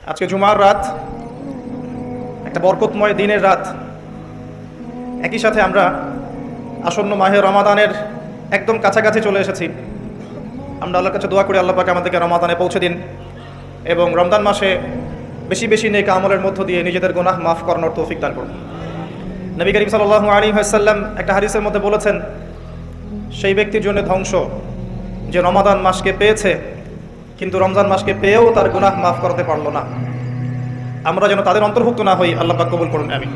আজকে জুমার রাত, একটা বরকতময় দিনের রাত। একই সাথে আমরা আসন্ন মাহে রমাদানের একদম কাছাকাছি চলে এসেছি। আমরা আল্লাহর কাছে দোয়া করি আল্লাহ পাক আমাদেরকে রমাদানে পৌঁছে দিন এবং রমজান মাসে বেশি বেশি নেক আমলের মধ্য দিয়ে নিজেদের গুনাহ মাফ করানোর তৌফিক দান করুন। নবী করিম সাল্লাল্লাহু আলাইহি ওয়াসাল্লাম একটা হাদিসের মধ্যে বলেছেন, সেই ব্যক্তির জন্য ধ্বংস যে রমাদান মাসকে পেয়েছে কিন্তু রমজান মাসকে পেয়েও তার গুনাহ মাফ করতে পারল না। আমরা যেন তাদের অন্তর্ভুক্ত না হই, আল্লাহ পাক কবুল করুন, আমিন।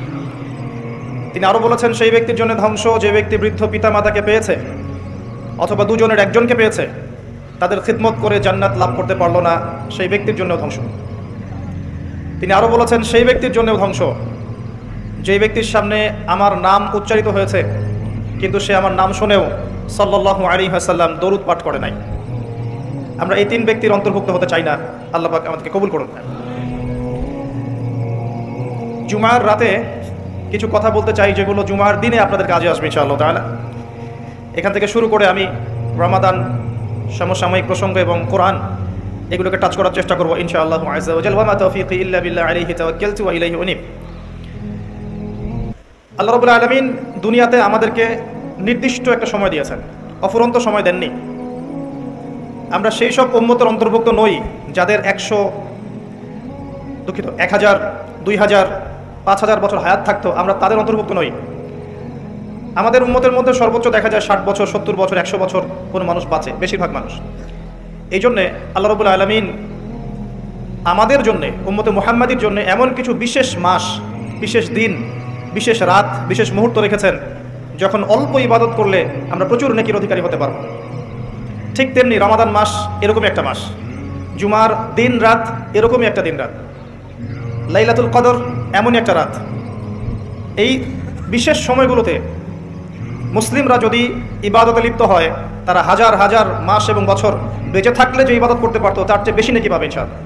তিনি আরও বলেছেন, সেই ব্যক্তির জন্য ধ্বংস যে ব্যক্তি বৃদ্ধ পিতা মাতাকে পেয়েছে অথবা দুজনের একজনকে পেয়েছে, তাদের খিদমত করে জান্নাত লাভ করতে পারল না, সেই ব্যক্তির জন্য ধ্বংস। তিনি আরও বলেছেন, সেই ব্যক্তির জন্য ধ্বংস যে ব্যক্তির সামনে আমার নাম উচ্চারিত হয়েছে কিন্তু সে আমার নাম শুনেও সাল্লাল্লাহু আলাইহি ওয়াসাল্লাম দরুদ পাঠ করে নাই। আমরা এই তিন ব্যক্তির অন্তর্ভুক্ত হতে চাই না, আল্লাহ পাক আমাদেরকে কবুল করুন। জুমার রাতে কিছু কথা বলতে চাই যেগুলো জুমার দিনে আপনাদের কাজে আসবে ইনশাআল্লাহ তাআলা। এখান থেকে শুরু করে আমি রমাদান, সমসাময়িক প্রসঙ্গ এবং কোরআন এগুলোকে টাচ করার চেষ্টা করবো ইনশাআল্লাহ আযজা ওয়া জাল। ওয়া মা তাওফীকি ইল্লা বিল্লাহ আলাইহি তাওয়াক্কালতু ওয়া ইলাইহি উনীব। আল্লাহ রাব্বুল আলামিন দুনিয়াতে আমাদেরকে নির্দিষ্ট একটা সময় দিয়েছেন, অফুরন্ত সময় দেননি। আমরা সেই সব উম্মতের অন্তর্ভুক্ত নই যাদের 1000, 2000, 5000 বছর হায়াত থাকতো, আমরা তাদের অন্তর্ভুক্ত নই। আমাদের উম্মতের মধ্যে সর্বোচ্চ দেখা যায় 60 বছর, 70 বছর, 100 বছর কোনো মানুষ বাঁচে, বেশিরভাগ মানুষ। এই জন্যে আল্লাহ রাব্বুল আলামিন আমাদের জন্যে, উম্মতে মুহাম্মাদির জন্য এমন কিছু বিশেষ মাস, বিশেষ দিন, বিশেষ রাত, বিশেষ মুহূর্ত রেখেছেন যখন অল্প ইবাদত করলে আমরা প্রচুর নেকির অধিকারী হতে পারব। ঠিক তেমনি রমাদান মাস এরকমই একটা মাস, জুমার দিন রাত এরকমই একটা দিন রাত, লাইলাতুল কদর এমনই একটা রাত। এই বিশেষ সময়গুলোতে মুসলিমরা যদি ইবাদতে লিপ্ত হয়, তারা হাজার হাজার মাস এবং বছর বেঁচে থাকলে যে ইবাদত করতে পারতো তার চেয়ে বেশি নেকি পাবে ইনশাআল্লাহ।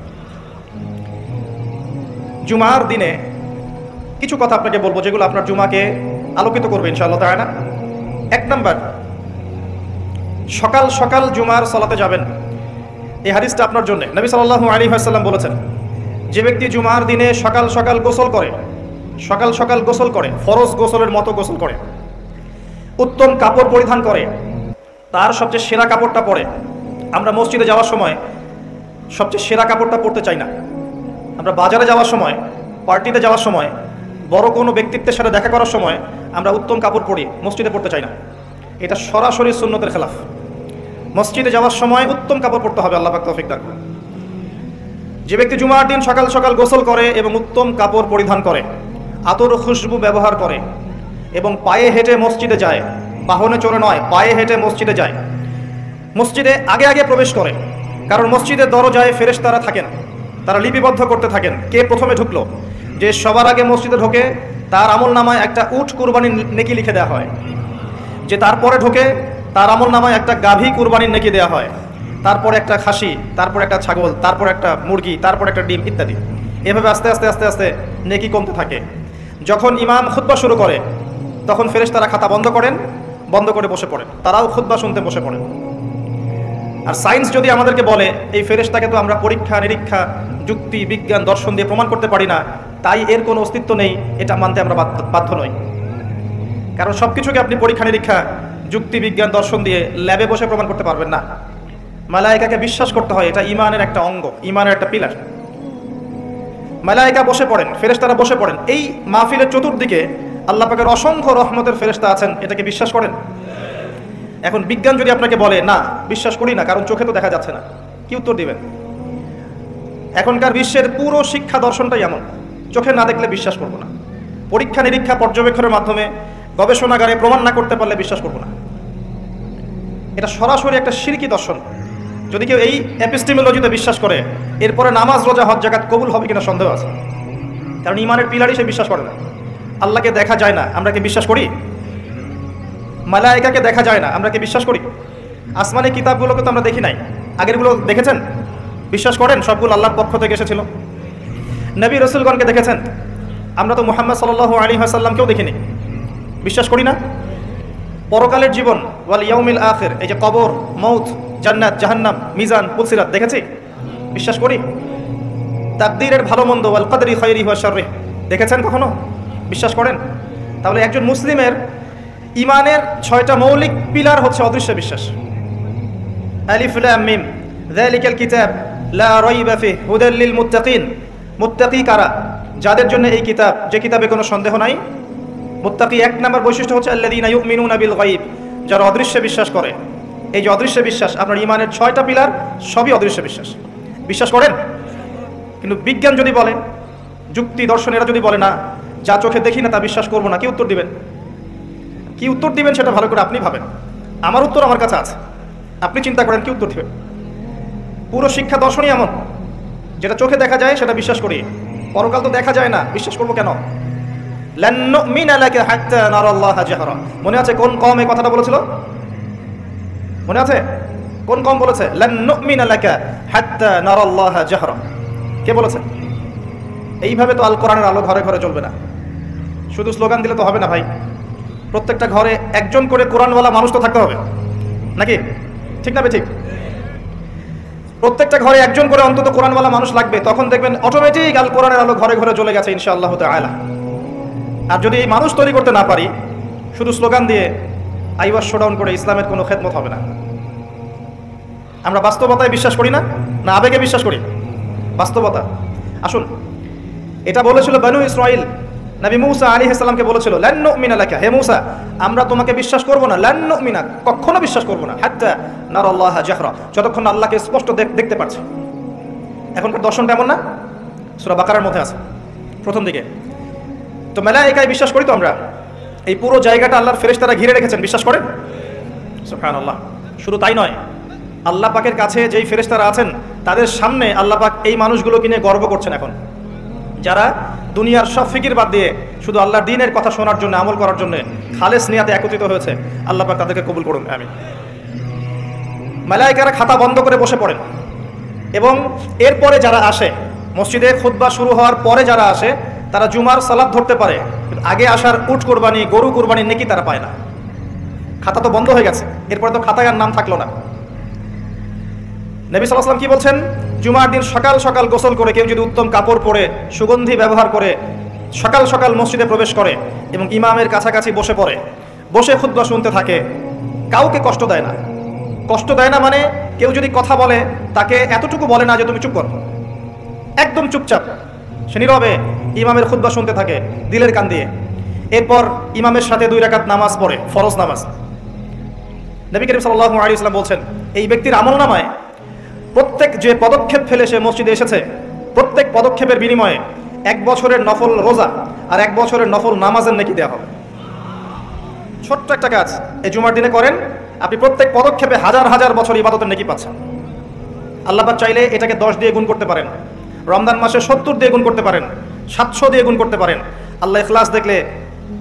জুমার দিনে কিছু কথা আপনাকে বলবো যেগুলো আপনার জুমাকে আলোকিত করবে ইনশাআল্লাহ তাআলা। 1 নাম্বার, সকাল সকাল জুমার সালাতে যাবেন। এই হাদিসটা আপনার জন্য। নবী সাল্লাল্লাহু আলাইহি ওয়াসাল্লাম বলেছেন, যে ব্যক্তি জুমার দিনে সকাল সকাল গোসল করে, সকাল সকাল গোসল করে, ফরজ গোসলের মতো গোসল করে, উত্তম কাপড় পরিধান করে, তার সবচেয়ে সেরা কাপড়টা পরে। আমরা মসজিদে যাওয়ার সময় সবচেয়ে সেরা কাপড়টা পরতে চাই না। আমরা বাজারে যাওয়ার সময়, পার্টিতে যাওয়ার সময়, বড় কোনো ব্যক্তিত্বের সাথে দেখা করার সময় আমরা উত্তম কাপড় পরি, মসজিদে পড়তে চাই না। এটা সরাসরি সুন্নতের খেলাফ। মসজিদে যাওয়ার সময় উত্তম কাপড় পরতে হবে, আল্লাহ পাক তৌফিক দান করুন। যে ব্যক্তি জুমার দিন সকাল সকাল গোসল করে এবং উত্তম কাপড় পরিধান করে, আতর খুশবু ব্যবহার করে এবং পায়ে হেঁটে মসজিদে যায়, বাহনে চড়ে নয়, পায়ে হেঁটে মসজিদে যায়, মসজিদে আগে আগে প্রবেশ করে, কারণ মসজিদের দরজায় ফেরেশতারা থাকেন, তারা লিপিবদ্ধ করতে থাকেন কে প্রথমে ঢুকলো। যে সবার আগে মসজিদে ঢোকে তার আমল নামায় একটা উট কুরবানির নেকি লিখে দেওয়া হয়। যে তারপরে ঢোকে তার আমল নামায় একটা গাভী কুরবানির নেকি দেওয়া হয়, তারপরে একটা খাসি, তারপর একটা ছাগল, তারপর একটা মুরগি, তারপর একটা ডিম ইত্যাদি। এভাবে আস্তে আস্তে আস্তে আস্তে নেকি কমতে থাকে। যখন ইমাম খুতবা শুরু করে তখন ফেরেশতারা খাতা বন্ধ করেন, বন্ধ করে বসে পড়েন, তারাও খুতবা শুনতে বসে পড়েন। আর সায়েন্স যদি আমাদেরকে বলে এই ফেরেশতাকে তো আমরা পরীক্ষা নিরীক্ষা, যুক্তি, বিজ্ঞান, দর্শন দিয়ে প্রমাণ করতে পারি না, তাই এর কোনো অস্তিত্ব নেই, এটা মানতে আমরা বাধ্য নই। কারণ সব কিছুকে আপনি পরীক্ষা নিরীক্ষা, যুক্তি, বিজ্ঞান, দর্শন দিয়ে ল্যাবে বসে প্রমাণ করতে পারবেন না। মালায়েকাকে বিশ্বাস করতে হয়, এটা ঈমানের একটা অঙ্গ, ঈমানের একটা পিলার। মালায়েকা বসে পড়েন, ফেরেশতারা বসে পড়েন। এই মাহফিলের চতুর্দিকে আল্লাহ পাকের অসংখ্য রহমতের ফেরেশতা আছেন, এটাকে বিশ্বাস করেন? এখন বিজ্ঞান যদি আপনাকে বলে না বিশ্বাস করি না কারণ চোখে তো দেখা যাচ্ছে না, কি উত্তর দিবেন? এখনকার বিশ্বের পুরো শিক্ষা দর্শনটাই এমন, চোখে না দেখলে বিশ্বাস করব না, পরীক্ষা নিরীক্ষা পর্যবেক্ষণের মাধ্যমে গবেষণাগারে প্রমাণ না করতে পারলে বিশ্বাস করব না। এটা সরাসরি একটা শিরকি দর্শন। যদি কেউ এই এপিস্টেমোলজিতে বিশ্বাস করে, এরপরে নামাজ, রোজা, হজ, যাকাত কবুল হবে কিনা সন্দেহ আছে, কারণ ঈমানের পিলারই সে বিশ্বাস করে না। আল্লাহকে দেখা যায় না, আমরা কি বিশ্বাস করি? মালায়েকাকে দেখা যায় না, আমরা কি বিশ্বাস করি? আসমানি কিতাবগুলোকে তো আমরা দেখি নাই, আগেরগুলো দেখেছেন? বিশ্বাস করেন সবগুলো আল্লাহর পক্ষ থেকে এসেছিল? নবী রাসূলগণকে দেখেছেন? আমরা তো মুহাম্মদ সাল্লাল্লাহু আলাইহি ওয়াসাল্লামকেও দেখিনি, বিশ্বাস করি না? পরকালের জীবন, ওয়াল ইয়াউমিল আখির, এই যে কবর, মউত, জান্নাত, জাহান্নাম, মিজান, পুলসিরাত দেখেছি, বিশ্বাস করি? তাকদীরের ভালো মন্দ, ওয়াল কদরি খায়রিহি ওয়া শাররিহি, দেখেছেন কখনো? বিশ্বাস করেন? তাহলে একজন মুসলিমের ইমানের 6টা মৌলিক পিলার হচ্ছে অদৃশ্য বিশ্বাস। আলিফ লাম মিম যালিকাল কিতাব লা রাইবা ফিহি হুদাল লিল মুত্তাকিন। মুত্তাকি কারা? যাদের জন্য এই কিতাব, যে কিতাবে কোনো সন্দেহ নাই। মুত্তাকি 1 নম্বর বৈশিষ্ট্য হচ্ছে আল্লাযীনা ইউমিনুনা বিল গায়ব, যারা অদৃশ্যে বিশ্বাস করে। এই যে অদৃশ্য বিশ্বাস, আপনার ইমানের 6টা পিলার সবই অদৃশ্য বিশ্বাস। বিশ্বাস করেন? কিন্তু বিজ্ঞান যদি বলে, যুক্তি দর্শন এরা যদি বলে না, যা চোখে দেখি না তা বিশ্বাস করবো না, কি উত্তর দিবেন? কি উত্তর দিবেন সেটা ভালো করে আপনি ভাবেন। আমার উত্তর আমার কাছে আছে, আপনি চিন্তা করেন কি উত্তর দিবেন। পুরো শিক্ষা দর্শনই এমন, যেটা চোখে দেখা যায় সেটা বিশ্বাস করি, পরকাল তো দেখা যায় না, বিশ্বাস করবো কেন? লান নুমিনা লাকা হাত্তা নারাল্লাহা জাহরা। মনে আছে কোন কওম এই কথাটা বলেছিল? মনে আছে কোন কওম বলেছে লান নুমিনা লাকা হাত্তা নারাল্লাহা জাহরা? কে বলেছে? এইভাবে তো আল কোরআনের আলো ঘরে ঘরে চলবে না। শুধু স্লোগান দিলে তো হবে না ভাই, প্রত্যেকটা ঘরে একজন করে কোরআনওয়ালা মানুষ তো থাকতে হবে, নাকি? ঠিক না ঠিক? প্রত্যেকটা ঘরে একজন করে অন্তত কোরআনওয়ালা মানুষ লাগবে, তখন দেখবেন অটোমেটিক আল কোরআনের আলো ঘরে ঘরে চলে গেছে ইনশাআল্লাহ তাআলা। আর যদি এই মানুষ তৈরি করতে না পারি, শুধু স্লোগান দিয়ে আইওয়াস শোডাউন করে ইসলামের কোনো খেদমত হবে না। আমরা বাস্তবতায় বিশ্বাস করি না, না আবেগে বিশ্বাস করি? বাস্তবতা। আসুন, এটা বলেছিল বনু ইসরাইল, নবী মূসা আলাইহিস সালামকে বলেছিল লান নুমিনা লাকা, হে মূসা আমরা তোমাকে বিশ্বাস করব না, লান নুমিনা কখনো বিশ্বাস করব না, হাত্তা নারাল্লাহা জাহরা, যতক্ষণ আল্লাহকে স্পষ্ট দেখতে পাচ্ছি। এখনকার দর্শনটা এমন না? সূরা বাকারার মধ্যে আছে প্রথম দিকে। তো মালায়েকায় বিশ্বাস করি তো আমরা, এই পুরো জায়গাটা আল্লাহর ফেরেশতারা ঘিরে রেখেছেন, বিশ্বাস করেন? সুবহানাল্লাহ। শুধু তাই নয়, আল্লাহ পাকের কাছে যেই ফেরেশতারা আছেন তাদের সামনে আল্লাহ পাক এই মানুষগুলোকে নিয়ে গর্ব করছেন এখন, যারা দুনিয়ার সব ফিকির বাদ দিয়ে শুধু আল্লাহর দ্বীনের কথা শোনার জন্য, আমল করার জন্য খালেস নিয়াতে একত্রিত হয়েছে। আল্লাহ পাক তাদেরকে কবুল করুন, আমিন। মালায়েকারা খাতা বন্ধ করে বসে পড়েন, এবং এরপরে যারা আসে, মসজিদে খুতবা শুরু হওয়ার পরে যারা আসে, তারা জুমার সালাত ধরতে পারে, কিন্তু আগে আসার উট কোরবানি, গরু কোরবানির নেকি তারা পায় না। খাতা তো বন্ধ হয়ে গেছে, এরপরে তো খাতায় আর নাম থাকলো না। নবী সাল্লাল্লাহু আলাইহি ওয়াসাল্লাম কি বলছেন? জুমার দিন সকাল সকাল গোসল করে কেউ যদি উত্তম কাপড় পরে, সুগন্ধি ব্যবহার করে সকাল সকাল মসজিদে প্রবেশ করে এবং ইমামের কাছাকাছি বসে পড়ে, বসে খুতবা শুনতে থাকে, কাউকে কষ্ট দেয় না। কষ্ট দেয় না মানে কেউ যদি কথা বলে তাকে এতটুকু বলে না যে তুমি চুপ করো, একদম চুপচাপ সে নীরবে ইমামের খুতবা শুনতে থাকে দিলের কান দিয়ে। এরপর ইমামের সাথে 2 রাকাত নামাজ পড়ে, ফরজ নামাজ। নবী করিম সাল্লাল্লাহু আলাইহি ওয়াসাল্লাম বলছেন, এই ব্যক্তির আমলনামায় প্রত্যেক যে পদক্ষেপ ফেলে সে মসজিদে এসেছে, প্রত্যেক পদক্ষেপের বিনিময়ে 1 বছরের নফল রোজা আর 1 বছরের নফল নামাজের নেকি দেওয়া হবে। ছোট্ট একটা কাজ এই জুমার দিনে করেন, আপনি প্রত্যেক পদক্ষেপে হাজার হাজার বছর ইবাদতের নেকি পাচ্ছেন। আল্লাহ পাক চাইলে এটাকে 10 দিয়ে গুণ করতে পারেন, রমজান মাসে 70 দিয়ে গুণ করতে পারেন, 700 দিয়ে গুণ করতে পারেন, আল্লাহ ইখলাস দেখলে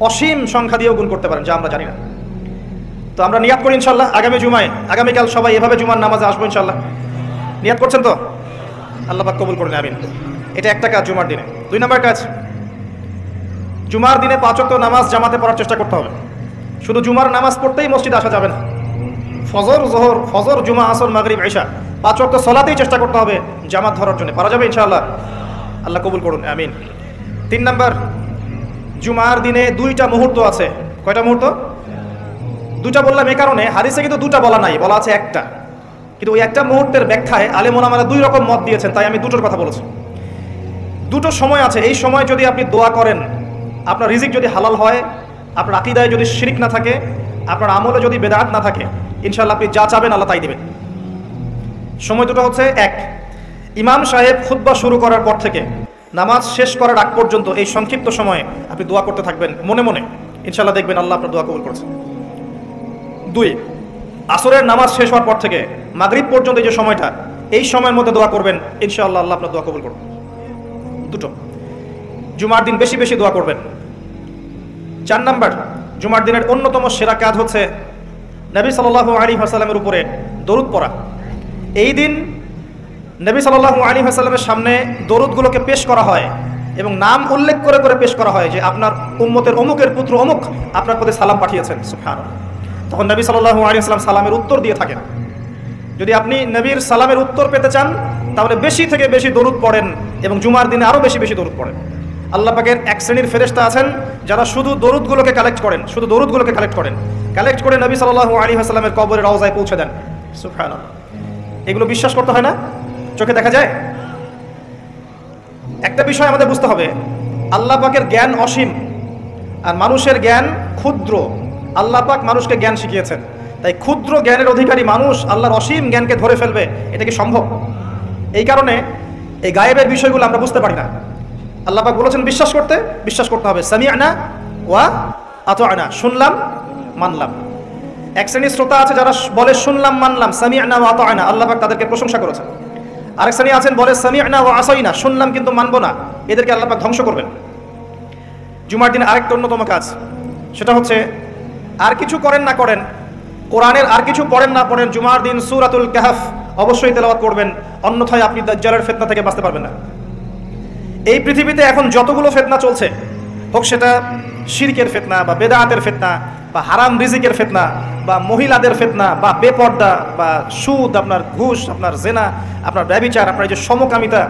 অসীম সংখ্যা দিয়েও গুণ করতে পারেন, যা আমরা জানি না। তো আমরা নিয়াত করি ইনশাআল্লাহ আগামী জুমায়, আগামীকাল সবাই এভাবে জুমার নামাজে আসবো ইনশাআল্লাহ। নিয়াত করছেন তো? আল্লাহ পাক কবুল করুন, আমিন। এটা একটা কাজ জুমার দিনে। 2 নম্বর কাজ, জুমার দিনে 5 ওয়াক্ত নামাজ জামাতে পড়ার চেষ্টা করতে হবে। শুধু জুমার নামাজ পড়তেই মসজিদে আসা যাবে না। ফজর, জোহর, ফজর, জুমা, আসর, মাগরিব, ইশা 5 ওয়াক্ত সালাতেই চেষ্টা করতে হবে জামাত ধরার জন্য। পারা যাবে ইনশাআল্লাহ, আল্লাহ কবুল করুন, আমিন। 3 নম্বর, জুমার দিনে 2টা মুহূর্ত আছে। কয়টা মুহূর্ত? 2টা বললাম এই কারণে, হাদিসে কিন্তু 2টা বলা নাই, বলা আছে একটা। কিন্তু ওই একটা মুহূর্তের ব্যাখ্যায় আলেম ওলামারা 2 রকম মত দিয়েছেন, তাই আমি 2টোর কথা বলেছি। 2টো সময় আছে, এই সময় যদি আপনি দোয়া করেন, আপনার রিজিক যদি হালাল হয়, আপনার আকীদায় যদি শিরক না থাকে, আপনার আমলে যদি বেদাত না থাকে, ইনশাআল্লাহ আপনি যা চাবেন আল্লাহ তাই দিবেন। সময় দুটো হচ্ছে, 1, ইমাম সাহেব খুতবা শুরু করার পর থেকে নামাজ শেষ করার আগ পর্যন্ত এই সংক্ষিপ্ত সময়ে আপনি দোয়া করতে থাকবেন মনে মনে, ইনশাআল্লাহ দেখবেন আল্লাহ আপনার দোয়া কবুল করেছেন। 2, আসরের নামাজ শেষ হওয়ার পর থেকে মাগরিব পর্যন্ত এই যে সময়টা, এই সময়ের মধ্যে দোয়া করবেন, ইনশাআল্লাহ আল্লাহ আপনার দোয়া কবুল করবেন। 2টো। জুমার দিন বেশি বেশি দোয়া করবেন। 4 নম্বর, জুমার দিনের অন্যতম সেরা কাজ হচ্ছে নবী সাল্লাল্লাহু আলাইহি ওয়াসাল্লামের উপরে দরুদ পড়া। এই দিন নবী সাল্লাল্লাহু আলাইহি ওয়াসাল্লামের সামনে দরুদগুলোকে পেশ করা হয় এবং নাম উল্লেখ করে করে পেশ করা হয় যে আপনার উম্মতের অমুকের পুত্র অমুক আপনার প্রতি সালাম পাঠিয়েছেন, সুবহানাল্লাহ। তখন নবী সাল্লাল্লাহু আলাইহি ওয়াসাল্লাম সালামের উত্তর দিয়ে থাকেন। যদি আপনি নবীর সালামের উত্তর পেতে চান তাহলে বেশি থেকে বেশি দরুদ পড়েন এবং জুমার দিনে আরও বেশি বেশি দরুদ পড়েন। আল্লাহ পাকের এক শ্রেণীর ফেরেশতা আছেন যারা শুধু দরুদগুলোকে কালেক্ট করেন, শুধু দরুদগুলোকে কালেক্ট করে নবী সাল্লাল্লাহু আলাইহি ওয়াসাল্লামের কবরের রওজায় পৌঁছে দেন। সুবহানাল্লাহ। এগুলো বিশ্বাস করতে হয় না? চোখে দেখা যায়? একটা বিষয় আমাদের বুঝতে হবে, আল্লাহ পাকের জ্ঞান অসীম আর মানুষের জ্ঞান ক্ষুদ্র। আল্লাহ পাক মানুষকে জ্ঞান শিখিয়েছেন, তাই ক্ষুদ্র জ্ঞানের অধিকারী মানুষ আল্লাহর অসীম জ্ঞানকে ধরে ফেলবে, এটা কি সম্ভব? এই কারণে এই গায়েবের বিষয়গুলো আমরা বুঝতে পারি না। আল্লাহ পাক বলেছেন বিশ্বাস করতে হবে। সামি'না ওয়া আতা'না, শুনলাম মানলাম। এক শ্রেণীর শ্রোতা আছে যারা বলে শুনলাম মানলাম, সামি'না ওয়া আতা'না, আল্লাহ পাক তাদেরকে প্রশংসা করেছেন। আরেক শ্রেণী আছেন বলে সামি'না ওয়া আসাইনা, শুনলাম কিন্তু মানবো না, এদেরকে আল্লাহ পাক ধ্বংস করবেন। জুমার দিন আরেকটা অন্যতম কাজ, সেটা হচ্ছে আর কিছু করেন না করেন, কোরআনের আর কিছু পড়েন না পড়েন, জুমার দিন সূরাতুল কাহফ অবশ্যই তেলাওয়াত করবেন, অন্যথায় আপনি দাজ্জালের ফিতনা থেকে বাঁচতে পারবেন না। এই পৃথিবীতে এখন যতগুলো ফিতনা চলছে, হোক সেটা শিরকের ফিতনা বা বেদাতের ফিতনা বা হারাম রিজিকের ফিতনা বা মহিলাদের ফিতনা বা বেপর্দা বা সুদ, আপনার ঘুষ, আপনার জেনা, আপনার ব্যভিচার, আপনার যে সমকামিতা,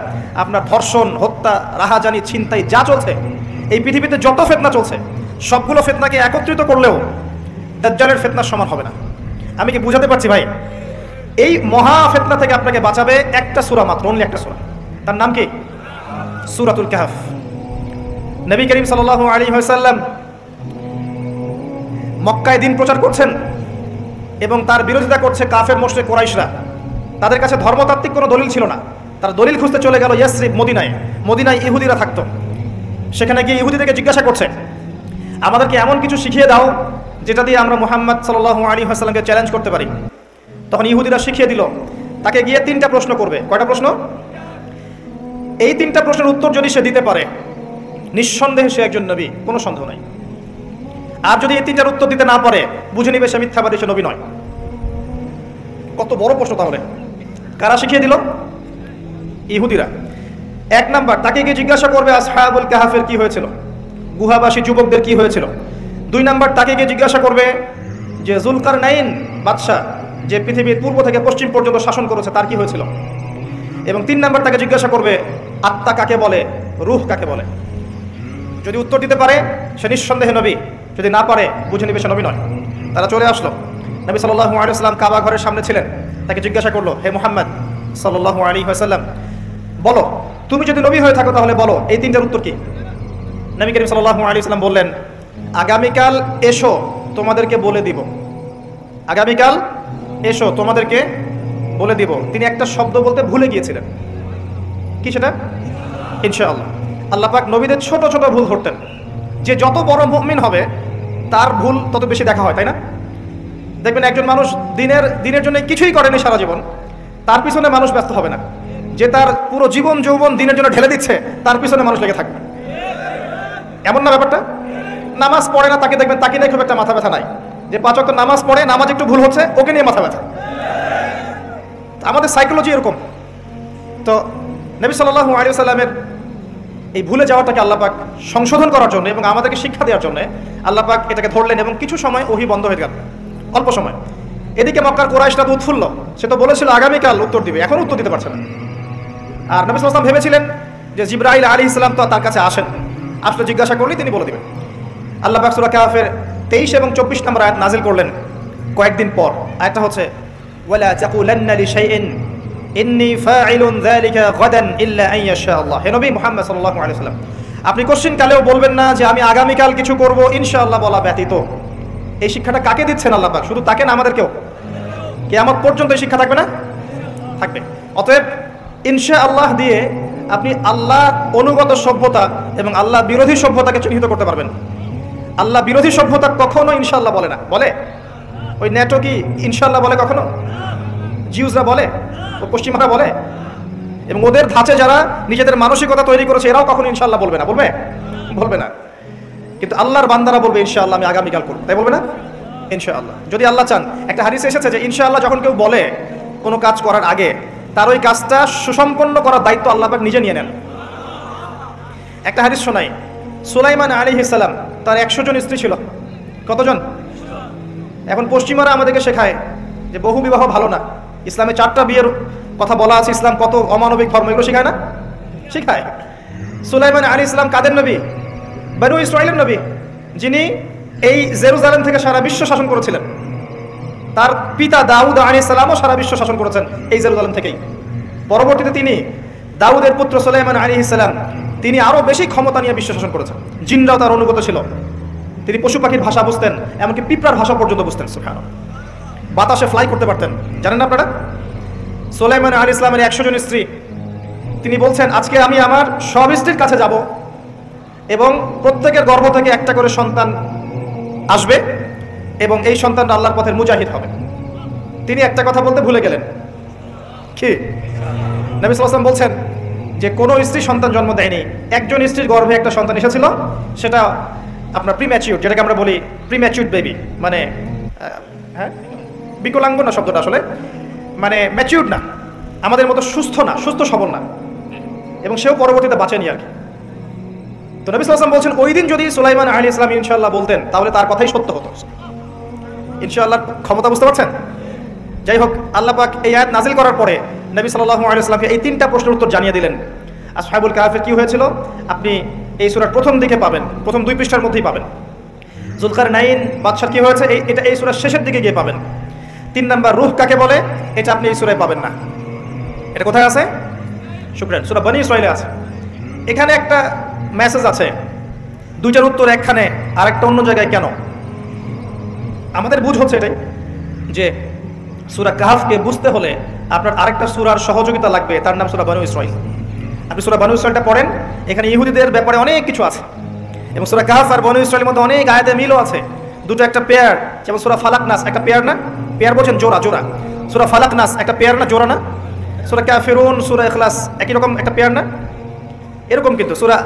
আপনার ধর্ষণ, হত্যা, রাহাজানি, ছিনতাই যা চলছে, এই পৃথিবীতে যত ফিতনা চলছে সবগুলো ফিতনাকে একত্রিত করলেও দাজ্জালের ফিতনার সমান হবে না। আমি কি বুঝাতে পারছি ভাই? এই মহা ফিতনা থেকে আপনাকে বাঁচাবে একটা সূরা মাত্র, অনলি একটা সূরা। তার নাম কি? সূরাতুল কাহফ। নবী করিম সাল্লাল্লাহু আলাইহি ওয়াসাল্লাম মক্কায় দিন প্রচার করছেন এবং তার বিরোধিতা করছে কাফের মুশরিক কুরাইশরা। তাদের কাছে ধর্মতাত্ত্বিক কোনো দলিল ছিল না, তারা দলিল খুঁজতে চলে গেল ইয়াসরিব, মদিনায় ইহুদিরা থাকতো। সেখানে গিয়ে ইহুদিদেরকে জিজ্ঞাসা করছে, আমাদেরকে এমন কিছু শিখিয়ে দাও যেটা দিয়ে আমরা মুহাম্মদ সাল্লাল্লাহু আলাইহি ওয়াসাল্লামকে চ্যালেঞ্জ করতে পারি। তখন ইহুদিরা শিখিয়ে দিল, তাকে গিয়ে 3টা প্রশ্ন করবে। কয়টা প্রশ্ন? এই 3টা প্রশ্নের উত্তর যদি সে দিতে পারে, নিঃসন্দেহে সে একজন নবী, কোনো সন্দেহ নাই। আর যদি এই 3টার উত্তর দিতে না পারে, বুঝে নিবে সে মিথ্যাবাদী, সে নবী নয়। কত বড় প্রশ্ন তাহলে! কারা শিখিয়ে দিল? ইহুদিরা। 1 নাম্বার, তাকে গিয়ে জিজ্ঞাসা করবে আসহাবুল কাহফের কি হয়েছিল, গুহাবাসী যুবকদের কি হয়েছিল। 2 নাম্বার, তাকে গিয়ে জিজ্ঞাসা করবে যে যুলকারনাইন বাদশাহ, যে পৃথিবীর পূর্ব থেকে পশ্চিম পর্যন্ত শাসন করেছে, তার কি হয়েছিল। এবং 3 নাম্বার, তাকে জিজ্ঞাসা করবে আত্মা কাকে বলে, রূহ কাকে বলে। যদি উত্তর দিতে পারে সে নিঃসন্দেহে নবী, যদি না পারে বুঝে নিবে সে নবী নয়। তারা চলে আসলো, নবী সাল্লাল্লাহু আলাইহি ওয়াসাল্লাম কাবা ঘরের সামনে ছিলেন। তাকে জিজ্ঞাসা করলো, হে মুহাম্মদ সাল্লাল্লাহু আলাইহি ওয়াসাল্লাম, বলো তুমি যদি নবী হয়ে থাকো তাহলে বলো এই 3টার উত্তর কি। নবী করিম সাল্লাল্লাহু আলাইহি ওয়াসাল্লাম বললেন, আগামীকাল এসো তোমাদেরকে বলে দিব। আগামীকাল এসো তোমাদেরকে বলে দিব। তিনি একটা শব্দ বলতে ভুলে গিয়েছিলেন, কি সেটা? ইনশাআল্লাহ। আল্লাহ পাক নবীদের ছোট ছোট ভুল ধরতেন। যে যত বড় মুমিন হবে তার ভুল তত বেশি দেখা হয়, তাই না? দেখবেন একজন মানুষ দিনের জন্য কিছুই করেনি সারা জীবন, তার পিছনে মানুষ ব্যস্ত হবে না। যে তার পুরো জীবন যৌবন দিনের জন্য ঢেলে দিচ্ছে, তার পিছনে মানুষ লেগে থাকবে। এমন না ব্যাপারটা? নামাজ পড়ে না, তাকে দেখবেন তাকে নিয়ে খুব একটা মাথা ব্যথা নাই। যে 5 ওয়াক্ত নামাজ পড়ে, নামাজ একটু ভুল হচ্ছে, ওকে নিয়ে মাথা ব্যথা। আমাদের সাইকোলজি এরকম। তো নবী সাল্লাল্লাহু আলাইহি ওয়াসাল্লামের এই ভুলে যাওয়াটাকে আল্লাহ পাক সংশোধন করার জন্য এবং আমাদেরকে শিক্ষা দেওয়ার জন্য আল্লাহ পাক এটাকে ধরলেন এবং কিছু সময় ওহী বন্ধ হয়ে গেল, অল্প সময়। এদিকে মক্কার কুরাইশরা তো উৎফুল্ল, সে তো বলেছিল আগামীকাল উত্তর দিবে, এখন উত্তর দিতে পারছে না। আর নবী সাল্লাল্লাহু আলাইহি ওয়াসাল্লাম ভেবেছিলেন যে জিবরাইল আলাইহিস সালাম তো তার কাছে আসেন, আসলে জিজ্ঞাসা করলেই তিনি বলে দিবেন। আল্লাহ পাক সূরা কাহফের 23 এবং 24 নম্বর আয়াত নাজিল করলেন কয়েকদিন পর। আয়াতটা হচ্ছে ওয়ালা তাকুলান্না লিশাইইন ইন্নী ফাইলুন যালিকা গাদান ইল্লা আন ইয়াশা আল্লাহ। হে নবী মুহাম্মদ সাল্লাল্লাহু আলাইহি ওয়াসাল্লাম, আপনি কোশ্চিন কালেও বলবেন না যে আমি আগামীকাল কিছু করব ইনশাআল্লাহ বলা ব্যতীত। এই শিক্ষাটা কাকে দিচ্ছেন আল্লাহ পাক? শুধু তাকে না, আমাদেরকেও। কিয়ামত পর্যন্ত এই শিক্ষা থাকবে না? থাকবে। অতএব ইনশাআল্লাহ দিয়ে আপনি আল্লাহ অনুগত সভ্যতা এবং আল্লাহ বিরোধী সভ্যতাকে চিহ্নিত করতে পারবেন। আল্লাহ বিরোধী সভ্যতা কখনো ইনশাআল্লাহ বলে না। বলে? ওই নেটো কি ইনশাআল্লাহ বলে কখনো? জিউসরা বলে, ও পশ্চিমারা বলে। এবং ওদের ধাঁচে যারা নিজেদের মানসিকতা তৈরি করেছে এরাও কখনো ইনশাআল্লাহ বলবে না। বলবে না। কিন্তু আল্লাহর বান্দারা বলবে ইনশাআল্লাহ আমি আগামীকাল করব, তাই বলবে না? ইনশাআল্লাহ। যদি আল্লাহ চান, একটা হাদিসে এসেছে যে ইনশাআল্লাহ যখন কেউ বলে কোনো কাজ করার আগে, তার ওই কাজটা সুসম্পন্ন করার দায়িত্ব আল্লাহ পাক নিজে নিয়ে নেন। একটা হাদিস শোনাই, সুলাইমান আলাইহিস সালাম, তার 100 জন স্ত্রী ছিল। কতজন? এখন পশ্চিমারা আমাদেরকে শেখায় যে বহু বিবাহ ভালো না, ইসলামে 4টা বিয়ের কথা বলা আছে। ইসলাম কত অমানবিক ধর্ম, এগুলো শেখায় না? শেখায়। সুলাইমান আলাইহিস সালাম কাদের নবী? বনু ইসরাইলের নবী, যিনি এই জেরুজালেম থেকে সারা বিশ্ব শাসন করেছিলেন। তার পিতা দাউদ আলাইহিস সালামও সারা বিশ্ব শাসন করেছেন এই জেরুজালেম থেকেই। পরবর্তীতে তিনি দাউদের পুত্র সুলাইমান আলাইহিস সালাম, তিনি আরো বেশি ক্ষমতা নিয়ে বিশ্ব শাসন করেছেন। জিনরাও তার অনুগত ছিল। তিনি পশু পাখির ভাষা বুঝতেন, এমনকি পিঁপড়ার ভাষা পর্যন্ত বুঝতেন। সুবহানাল্লাহ। বাতাসে ফ্লাই করতে পারতেন। জানেন আপনারা? সুলাইমান আলাইহিস সালামের 100 জন স্ত্রী, তিনি বলছেন আজকে আমি আমার সব স্ত্রীর কাছে যাব এবং প্রত্যেকের গর্ভ থেকে একটা করে সন্তান আসবে এবং এই সন্তানটা আল্লাহর পথের মুজাহিদ হবে। তিনি একটা কথা বলতে ভুলে গেলেন। কি? নবী সাল্লাল্লাহু আলাইহি ওয়াসাল্লাম বলছেন যে কোনো স্ত্রী সন্তান জন্ম দেয়নি, একজন স্ত্রীর গর্ভে একটা সন্তান এসেছিল, সেটা আপনার প্রিম্যাচিউর, যেটাকে আমরা বলি প্রিম্যাচিউর বেবি, মানে হ্যাঁ বিকলাঙ্গ না শব্দটা আসলে, মানে ম্যাচিউর না, আমাদের মতো সুস্থ না, সুস্থ সবল না, এবং সেও পরবর্তীতে বাঁচেনি আর কি। তো নবী সাল্লাল্লাহু আলাইহি ওয়াসাল্লাম বলছেন ওই দিন যদি সুলাইমান আলাইহিস সালাম ইনশাআল্লাহ বলতেন তাহলে তার কথাই সত্য হতো। ইনশাআল্লাহ ক্ষমতা বুঝতে পারছেন? যাই হোক, আল্লাহ পাক এই আয়াত নাজিল করার পরে নবী সাল্লাল্লাহু আলাইহি ওয়াসাল্লামকে এই 3টা প্রশ্নের উত্তর জানিয়ে দিলেন। আসহাবুল কাহফের কি হয়েছিল আপনি এই সূরার প্রথম দিকে পাবেন, প্রথম 2 পৃষ্ঠার মধ্যেই পাবেন। যুলকারনাইন বাদশার কি হয়েছে এটা এই সূরার শেষের দিকে গিয়ে পাবেন। 3 নাম্বার রূহ কাকে বলে এটা আপনি এই সূরায় পাবেন না। এটা কোথায় আছে? শুকরান, সূরা বনী ইসরাঈলে আছে। এখানে একটা মেসেজ আছে, 2টার উত্তর একখানে আরেকটা অন্য জায়গায় কেন? আমাদের বুঝ হচ্ছে এটাই যে সূরা কাহফকে বুঝতে হলে আপনার আরেকটা সূরার সহযোগিতা লাগবে, তার নাম সূরা বনী ইসরাঈল। আপনি সূরা বনী ইসরাঈলটা পড়েন, এখানে ইহুদিদের ব্যাপারে অনেক কিছু আছে এবং সূরা কাহফ আর বনী ইসরাঈলের মধ্যে অনেক আয়াতে মিলও আছে। দুটো একটা পেয়ার, যেমন সূরা ফালাক নাস একটা পেয়ার না? পেয়ার বলছেন জোড়া, জোড়া। সূরা ফালাক নাস একটা পেয়ার না, জোড়া না? সূরা কাফিরুন, সূরা ইখলাস একই রকম একটা পেয়ার না? এরকম কিন্তু সূরা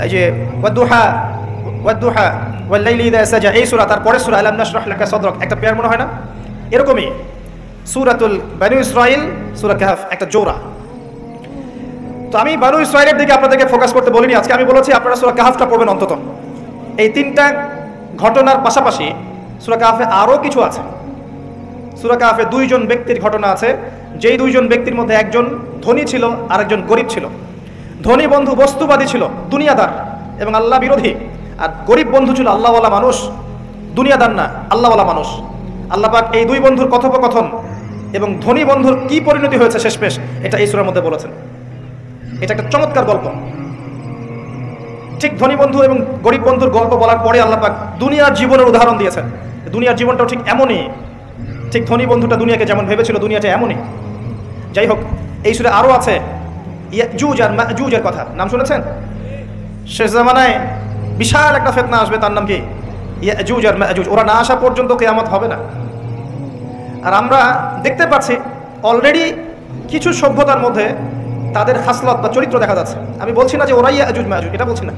এই যে ওয়াদুহা ওয়াল লাইলি ইযা সাজা, এই সূরা, তারপরে সূরা আলাম নাশরাহ লাকা সাদরাক একটা পেয়ার মনে হয় না? এরকমই সূরাতুল বনী ইসরাঈল, সূরা কাহফ একটা জোড়া। তো আমি বনী ইসরাঈলের দিকে আপনাদেরকে ফোকাস করতে বলিনি আজকে, আমি বলেছি আপনারা সূরা কাহফটা পড়বেন অন্তত। এই 3টা ঘটনার পাশাপাশি সূরা কাহফে আরও কিছু আছে। সূরা কাহফে 2 জন ব্যক্তির ঘটনা আছে, যেই 2 জন ব্যক্তির মধ্যে একজন ধনী ছিল আর একজন গরিব ছিল। ধনী বন্ধু বস্তুবাদী ছিল, দুনিয়াদার এবং আল্লাহ বিরোধী, আর গরিব বন্ধু ছিল আল্লাহওয়ালা মানুষ, দুনিয়াদার না আল্লাহওয়ালা মানুষ। আল্লাহ পাক এই 2 বন্ধুর কথোপকথন এবং ধনী বন্ধুর কি পরিণতি হয়েছে শেষমেশ এটা এই সূরার মধ্যে বলেছেন। এটা একটা চমৎকার গল্প। ঠিক ধনী বন্ধু এবং গরিব বন্ধুর গল্প বলার পরে আল্লাহ পাক দুনিয়ার জীবনের উদাহরণ দিয়েছেন। দুনিয়ার জীবনটাও ঠিক এমনই, ঠিক ধনী বন্ধুটা দুনিয়াকে যেমন ভেবেছিল দুনিয়াটা এমনই। যাই হোক, এই সূরা আরও আছে ইয়াজুজ আর মাজুজের কথা, নাম শুনেছেন? শেষ জামানায় বিশাল একটা ফিতনা আসবে, তার নাম কি? ইয়াজুজ আর মাজুজ। ওরা না আসা পর্যন্ত কিয়ামত হবে না। আর আমরা দেখতে পাচ্ছি অলরেডি কিছু সভ্যতার মধ্যে তাদের খাসলত বা চরিত্র দেখা যাচ্ছে। আমি বলছি না যে ওরাই ইয়াজুজ মাজুজ, এটা বলছি না,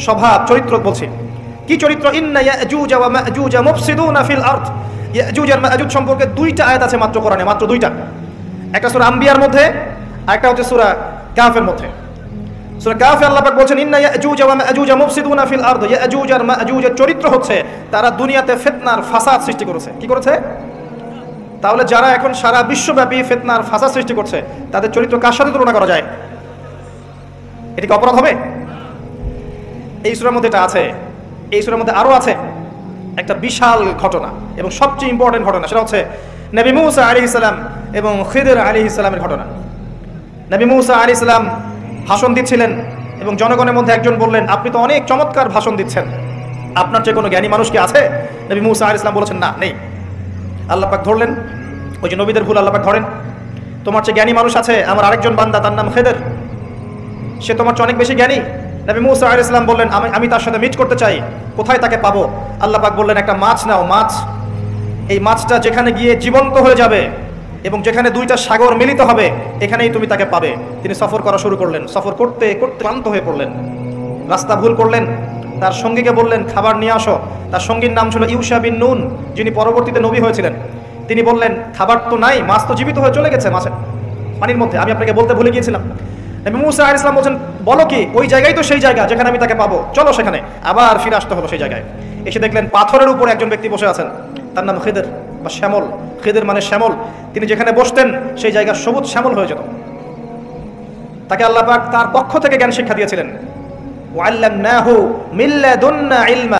স্বভাব চরিত্র বলছি। কি চরিত্র? ইন্না ইয়াজুজ ওয়া মাজুজ মুফসিদুনা ফিল আরদ। ইয়াজুজ আর মাজুজ সম্পর্কে 2টা আয়াত আছে মাত্র কোরআনে, মাত্র 2টা। একটা সূরা আম্বিয়ার মধ্যে, আরেকটা হচ্ছে সূরা কাহফের মধ্যে। সূরা কাহফে আল্লাহ পাক বলেন ইন্না ইয়াজুজ ওয়া মাজুজ মুফসিদুনা ফিল আরদ। ইয়াজুজ আর মাজুজের চরিত্র হচ্ছে তারা দুনিয়াতে ফিতনার ফাসাদ সৃষ্টি করেছে। কি করেছে? তাহলে যারা এখন সারা বিশ্বব্যাপী ফিতনার ফাসাদ সৃষ্টি করছে তাদের চরিত্র কার সাথে তুলনা করা যায়? এটা কি অপরাধ হবে? এই সূরার মধ্যে এটা আছে। এই সূরার মধ্যে আরও আছে একটা বিশাল ঘটনা এবং সবচেয়ে ইম্পর্টেন্ট ঘটনা, সেটা হচ্ছে নবী মূসা আলাইহিস সালাম এবং খিদর আলাইহিস সালামের ঘটনা। নবী মূসা আলাইহিস সালাম ভাষণ দিচ্ছিলেন এবং জনগণের মধ্যে একজন বললেন, আপনি তো অনেক চমৎকার ভাষণ দিচ্ছেন, আপনার চেয়ে কোনো জ্ঞানী মানুষ কি আছে? নবী মূসা আলাইহিস সালাম বলেছেন, না, নেই। আল্লাহ পাক ধরলেন, ওই যে নবীদের ভুল আল্লাহ পাক ধরেন, তোমার চেয়ে জ্ঞানী মানুষ আছে, আমার আরেকজন বান্দা, তার নাম খিদর, সে তোমার চেয়ে অনেক বেশি জ্ঞানী। নবী মূসা আলাইহিস সালাম বললেন, আমি তার সাথে মিট করতে চাই, কোথায় তাকে পাবো? আল্লাহ পাক বললেন, একটা মাছ নাও, মাছ, এই মাছটা যেখানে গিয়ে জীবন্ত হয়ে যাবে এবং যেখানে 2টা সাগর মিলিত হবে এখানেই তুমি তাকে পাবে। তিনি সফর করা শুরু করলেন, সফর করতে করতে ক্লান্ত হয়ে পড়লেন, রাস্তা ভুল করলেন। তার সঙ্গীকে বললেন, খাবার নিয়ে আসো। তার সঙ্গীর নাম ছিল ইউশা বিন নুন, যিনি পরবর্তীতে নবী হয়েছিলেন। তিনি বললেন, খাবার তো নাই, মাছ তো জীবিত হয়ে চলে গেছে মাছের পানির মধ্যে, আমি আপনাকে বলতে ভুলে গিয়েছিলাম। নবী মূসা আলাইহিস সালাম বলছেন, বলো কি? ওই জায়গায় তো সেই জায়গা যেখানে আমি তাকে পাবো, চলো সেখানে। আবার ফিরে আসতে হলো সেই জায়গায়। এসে দেখলেন পাথরের উপর একজন ব্যক্তি বসে আছেন, তার নাম খিদর বা শ্যামল। খেদের মানে শ্যামল, তিনি যেখানে বসতেন সেই জায়গা সবুজ শ্যামল হয়ে যেত। তাকে আল্লাহ পাক তার পক্ষ থেকে জ্ঞান শিক্ষা দিয়েছিলেন। ওয়াল্লামনাহু মিন লাদুন্না ইলমা।